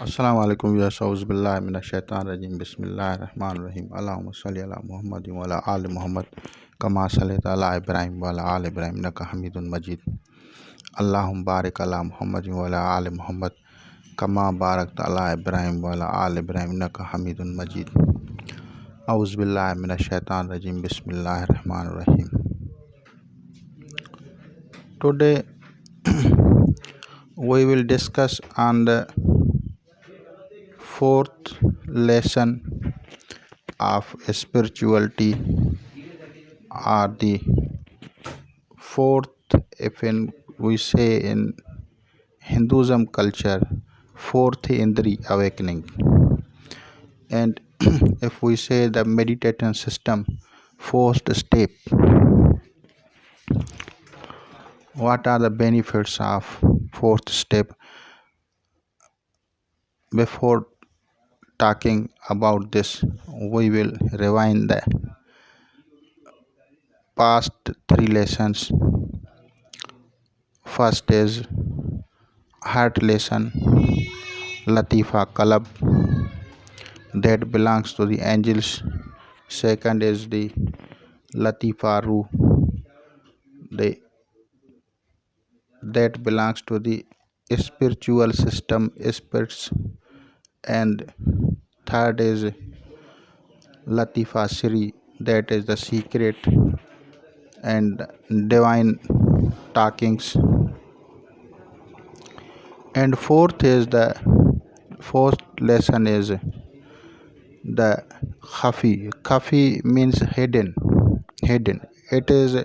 अस्सलाम वालेकुम या सऊज़ुबिल्लाहि मिनश शैतानिर रजीम बिस्मिल्लाहिर रहमानिर रहीम अल्लाहुम्मा सल्लि अला मुहम्मद व अला आलि मुहम्मद कमा सल्लैता अला इब्राहीम व अला आलि इब्राहीम इन्नका हमीदुम मजीद अल्लाहुम्मा बारिक अला मुहम्मद व अला आलि मुहम्मद कमा बारकता अला इब्राहीम व अला आलि इब्राहीम इन्नका हमीदुम मजीद औज़ु बिल्लाहि मिनश शैतानिर रजीम बिस्मिल्लाहिर रहमानिर रहीम। Today we will discuss on the fourth lesson of spirituality, or the fourth, we say in Hinduism culture, fourth Indri awakening, and if we say the meditation system, fourth step. What are the benefits of fourth step? Before talking about this, we will rewind the past three lessons. First is heart lesson, Latifa Kalab, that belongs to the angels. Second is the Latifa Ruh, that belongs to the spiritual system, spirits. And third is Latifa Siri, that is the secret and divine talkings. And fourth lesson is the Khafi. Khafi means hidden. It is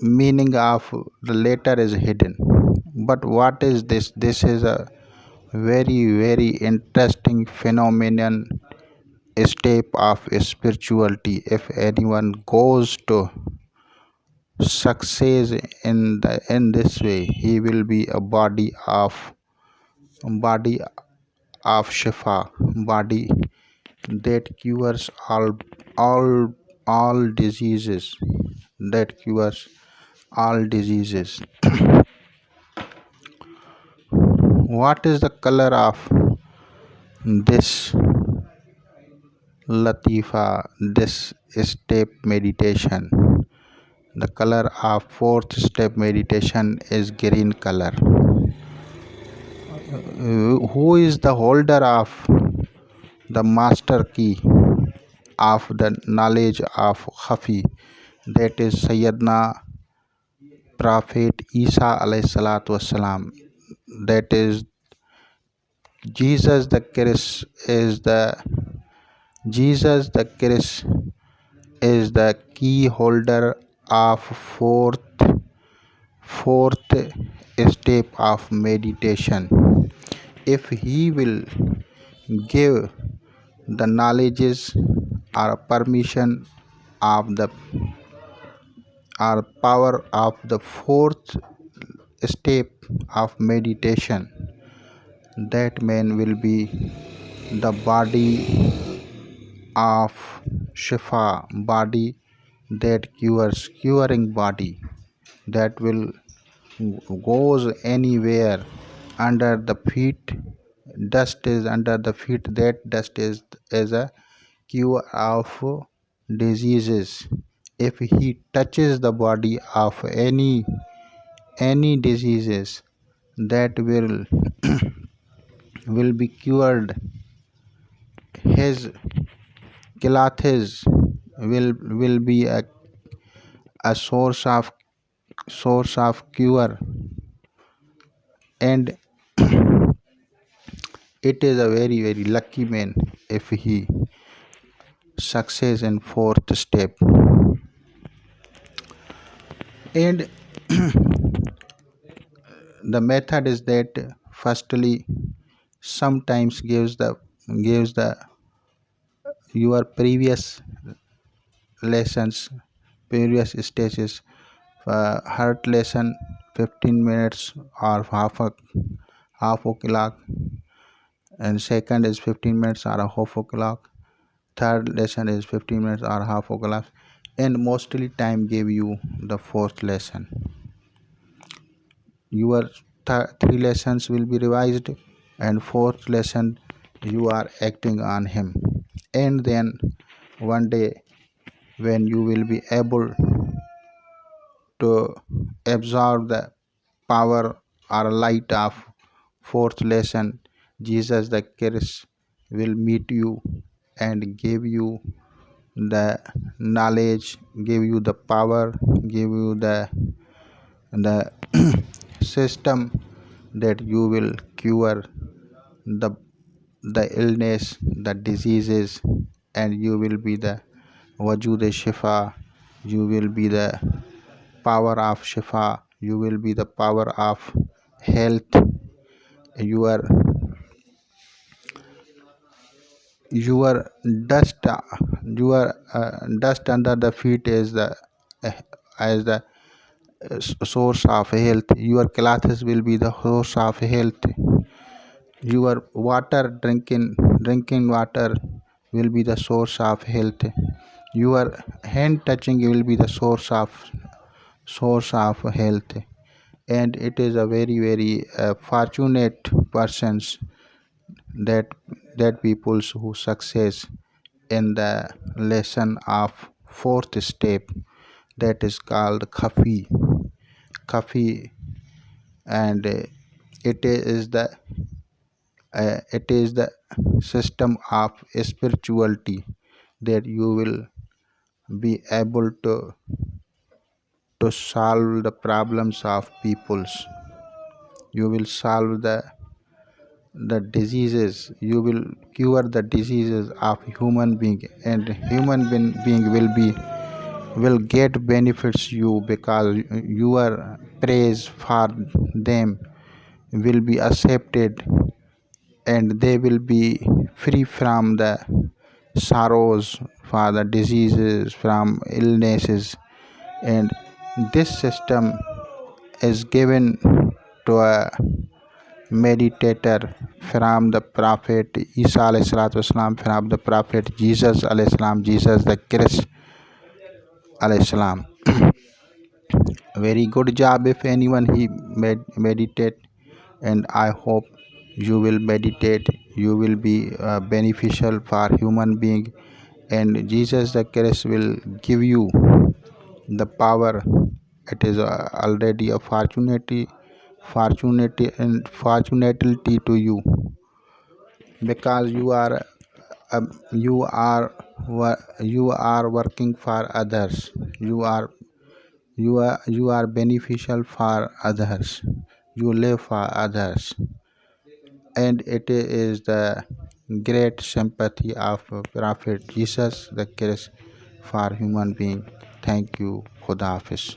meaning of the letter is hidden. But what is this? This is a very interesting phenomenon, a step of spirituality. If anyone goes to success in this way, he will be a body of Shifa, body that cures all diseases, that cures all diseases. What is the color of this Latifa, this step meditation? The color of fourth step meditation is green color. Who is the holder of the master key of the knowledge of Khafi? That is Sayyidina Prophet Isa alayhi salatu wassalam. That is Jesus the Christ is the key holder of fourth step of meditation. If he will give the knowledges or permission of the or power of the fourth step of meditation, that man will be the body of Shifa, body that curing body, that will goes anywhere under the feet. Dust is under the feet, that dust is as a cure of diseases. If he touches the body of any diseases, that will be cured. His clothes will be a source of cure, and it is a very lucky man if he success in fourth step. And the method is that firstly sometimes gives the your previous lessons, previous stages. Heart lesson 15 minutes or half a clock, and second is 15 minutes or a half a clock. Third lesson is 15 minutes or half a clock, and mostly time gave you the fourth lesson. Your three lessons will be revised, and fourth lesson you are acting on him. And then one day when you will be able to absorb the power or light of fourth lesson, Jesus the Christ will meet you and give you the knowledge, give you the power, give you the system that you will cure the the illness, the diseases, and you will be the wajud shifa, you will be the power of shifa, you will be the power of health. Your your dust, your dust under the feet is the uh, as the source of health. Your clothes will be the source of health. Your water, drinking water will be the source of health. Your hand touching will be the source of health. And it is a very fortunate persons that people who success in the lesson of fourth step, that is called khafi. And it is the system of spirituality that you will be able to solve the problems of peoples. You will solve the diseases, you will cure the diseases of human being, and being will get benefits you, because your praise for them will be accepted, and they will be free from the sorrows, for the diseases, from illnesses. And this system is given to a meditator from the prophet Isa alayhi salatu wasalam, from the prophet Jesus alayhi salam, Jesus the Christ alayhi salam. Very good job if anyone he meditate, and I hope you will meditate. You will be beneficial for human being, and Jesus the Christ will give you the power. It is already a fortunately to you, because you are working for others. You are beneficial for others. You live for others, and it is the great sympathy of prophet Jesus the Christ for human being. Thank you. Khuda Hafiz.